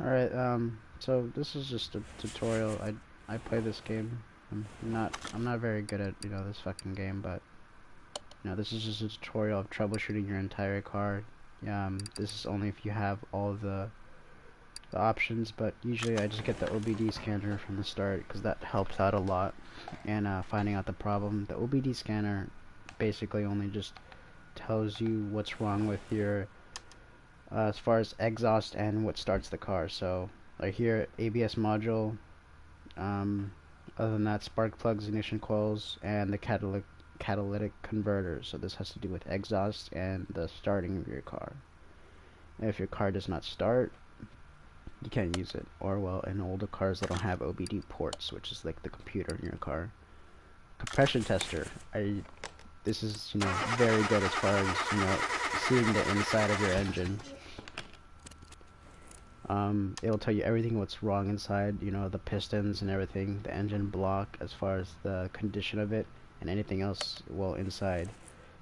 Alright, so this is just a tutorial. I play this game. I'm not very good at, this fucking game, but this is just a tutorial of troubleshooting your entire car. This is only if you have all the options, but usually I just get the OBD scanner from the start because that helps out a lot in finding out the problem. The OBD scanner basically only just tells you what's wrong with your as far as exhaust and what starts the car. So like here, ABS module. Um, Other than that, spark plugs, ignition coils, and the catalytic converter. So this has to do with exhaust and the starting of your car. And if your car does not start, you can't use it. Or well, in older cars, they don't have OBD ports, which is like the computer in your car. Compression tester. This is very good as far as seeing the inside of your engine. It'll tell you everything what's wrong inside, the pistons and everything, the engine block as far as the condition of it, and anything else, well, inside.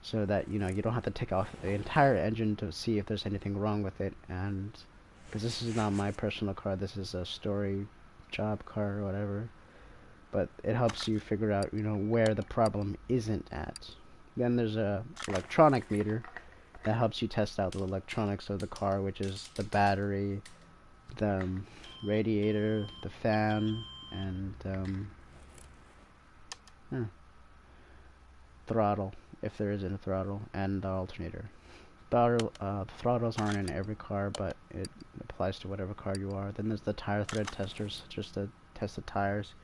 So that, you don't have to take off the entire engine to see if there's anything wrong with it. And, because this is not my personal car, this is a story job car or whatever. But it helps you figure out, where the problem isn't at. Then there's a electronic meter that helps you test out the electronics of the car, which is the battery, the radiator, the fan, and throttle, if there isn't a throttle, and the alternator. Throttles aren't in every car, but it applies to whatever car you are. Then there's the tire thread testers, just to test the tires.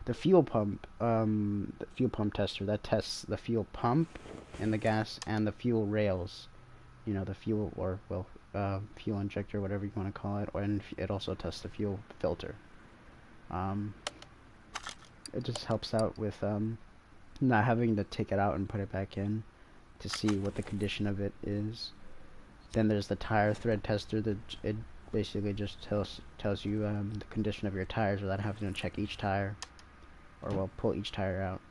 The fuel pump tester, that tests the fuel pump and the gas and the fuel rails. The fuel, or well, fuel injector, whatever you want to call it, and it also tests the fuel filter. Um, it just helps out with not having to take it out and put it back in to see what the condition of it is. Then there's the tire thread tester that it basically just tells you the condition of your tires without having to check each tire, or well, pull each tire out.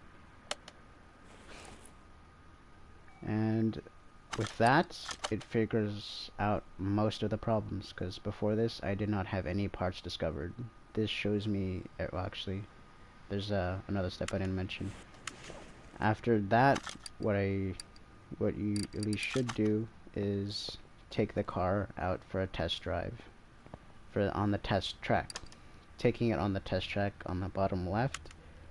And with that, it figures out most of the problems, because before this I did not have any parts discovered. This shows me, well, actually there's another step I didn't mention. After that, what you at least should do is take the car out for a test drive on the test track. Taking it on the test track on the bottom left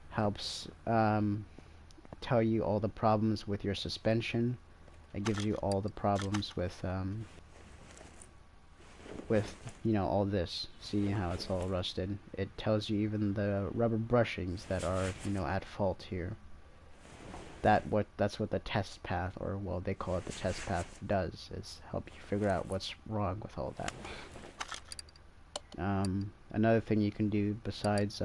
helps tell you all the problems with your suspension. It gives you all the problems with all this. See how it's all rusted. It tells you even the rubber brushings that are at fault here. That's what the test path, or well, they call it the test path, does, is help you figure out what's wrong with all that. Another thing you can do besides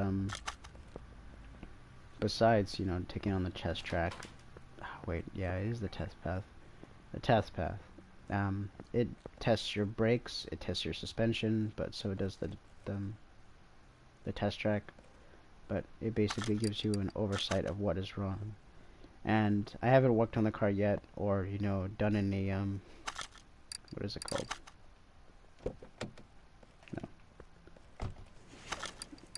taking on the test track. Wait, yeah, it is the test path. The test path. It tests your brakes, it tests your suspension, but so does the test track. But it basically gives you an oversight of what is wrong. And I haven't worked on the car yet, or done any what is it called? No.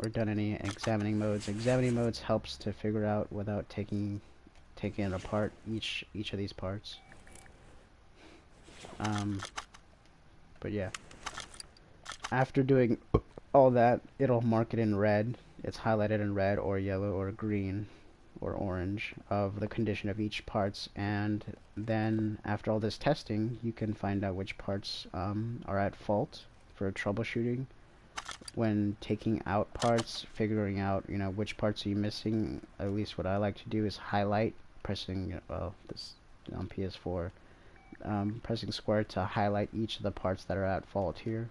Or done any examining modes. Examining modes helps to figure out without taking it apart, each of these parts. But yeah, after doing all that, it'll mark it in red. It's highlighted in red or yellow or green or orange of the condition of each parts, and then after all this testing, you can find out which parts are at fault for troubleshooting. When taking out parts, figuring out which parts are you missing. At least what I like to do is highlight, pressing this on PS4. Pressing square to highlight each of the parts that are at fault here.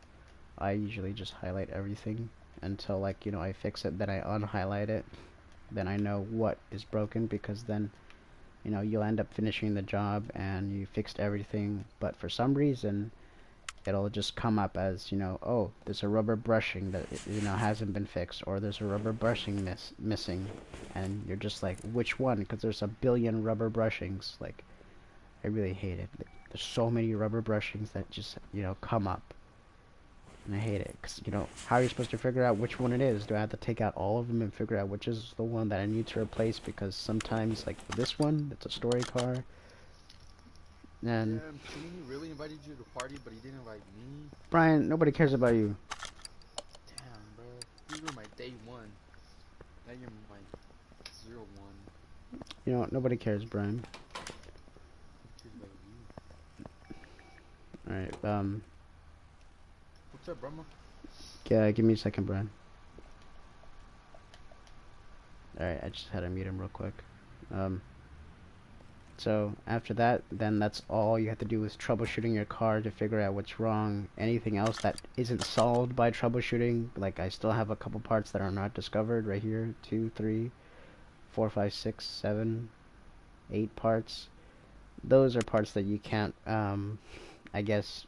I usually just highlight everything until I fix it, then I unhighlight it. Then I know what is broken, because then you'll end up finishing the job and you fixed everything, but for some reason it'll just come up as oh, there's a rubber brushing that hasn't been fixed, or there's a rubber brushing missing, and you're just like, which one? Because there's a billion rubber brushings. Like, I really hate it. There's so many rubber brushings that just come up. And I hate it, because, you know, how are you supposed to figure out which one it is? Do I have to take out all of them and figure out which is the one that I need to replace? Because sometimes, like, this one, it's a story car. And, Damn, King, he really invited you to the party, but he didn't invite me. Brian, nobody cares about you. Damn, bro. You were my day one. Now you're my 01. You know, nobody cares, Brian. Who cares about you? Alright, What's up, Brahma? yeah, give me a second, Brian. Alright, I just had to mute him real quick. So after that, then that's all you have to do is troubleshooting your car to figure out what's wrong. Anything else that isn't solved by troubleshooting, like I still have a couple parts that are not discovered right here. 2, 3, 4, 5, 6, 7, 8 parts. Those are parts that you can't, I guess,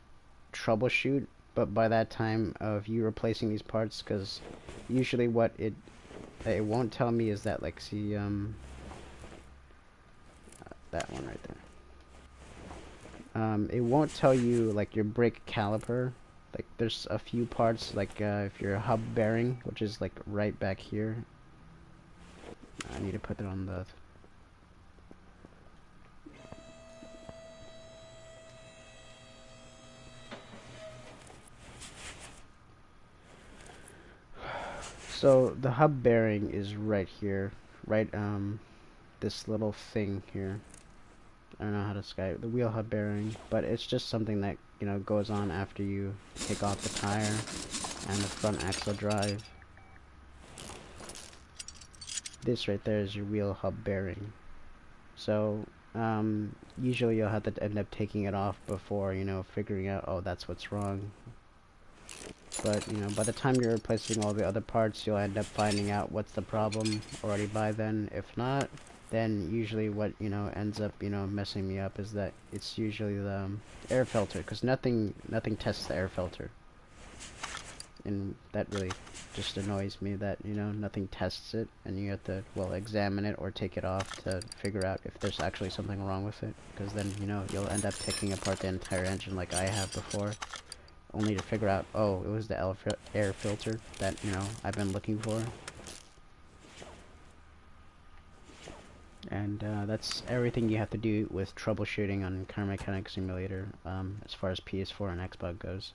troubleshoot. But by that time of you replacing these parts, because usually what it won't tell me is that, like, see, that one right there. It won't tell you, like, your brake caliper. Like, there's a few parts, like, if your hub bearing, which is, like, right back here. I need to put it on the... So, the hub bearing is right here. Right, this little thing here. I don't know how to describe the wheel hub bearing, but it's just something that, you know, goes on after you take off the tire and the front axle drive. This right there is your wheel hub bearing. So, usually you'll have to end up taking it off before, you know, figuring out, oh, that's what's wrong. But, you know, by the time you're replacing all the other parts, you'll end up finding out what's the problem already by then. If not, then usually what, you know, ends up, you know, messing me up is that it's usually the air filter, because nothing tests the air filter. And that really just annoys me that, you know, nothing tests it, and you have to, well, examine it or take it off to figure out if there's actually something wrong with it, because then, you know, you'll end up taking apart the entire engine like I have before, only to figure out, oh, it was the air filter that, you know, I've been looking for. And that's everything you have to do with troubleshooting on Car Mechanic Simulator, as far as PS4 and Xbox goes.